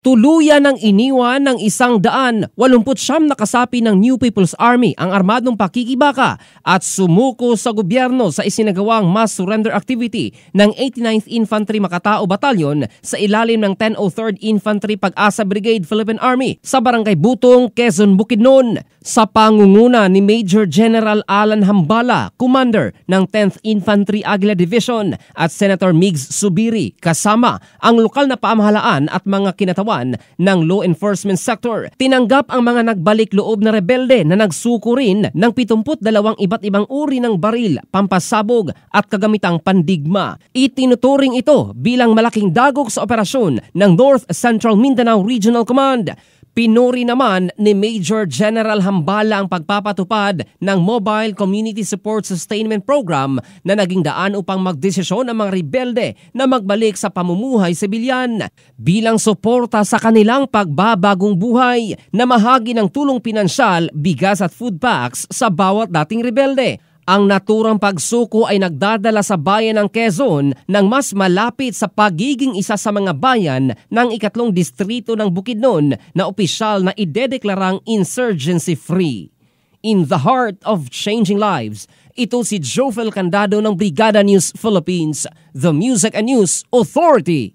Tuluyan ng iniwan ng 189 na kasapi ng New People's Army ang armadong pakikibaka at sumuko sa gobyerno sa isinagawang mass surrender activity ng 89th Infantry Makatao Battalion sa ilalim ng 103rd Infantry Pag-asa Brigade Philippine Army sa Barangay Butong, Quezon, Bukidnon. Sa pangunguna ni Major General Alan Hambala, Commander ng 10th Infantry Aguila Division at Senator Migs Subiri kasama ang lokal na pamahalaan at mga kinatawan ng law enforcement sector. Tinanggap ang mga nagbalik loob na rebelde na nagsuko rin ng 72 iba't ibang uri ng baril, pampasabog at kagamitang pandigma. Itinuturing ito bilang malaking dagok sa operasyon ng North Central Mindanao Regional Command. Pinuri naman ni Major General Hambala ang pagpapatupad ng Mobile Community Support Sustainment Program na naging daan upang magdesisyon ang mga rebelde na magbalik sa pamumuhay sibilyan bilang suporta sa kanilang pagbabagong buhay na mahagi ng tulong pinansyal, bigas at food packs sa bawat dating rebelde. Ang naturang pagsuko ay nagdadala sa bayan ng Quezon ng mas malapit sa pagiging isa sa mga bayan ng 3 distrito ng Bukidnon na opisyal na idedeklarang insurgency-free. In the heart of changing lives, ito si Jofel Candado ng Brigada News Philippines, the Music and News Authority.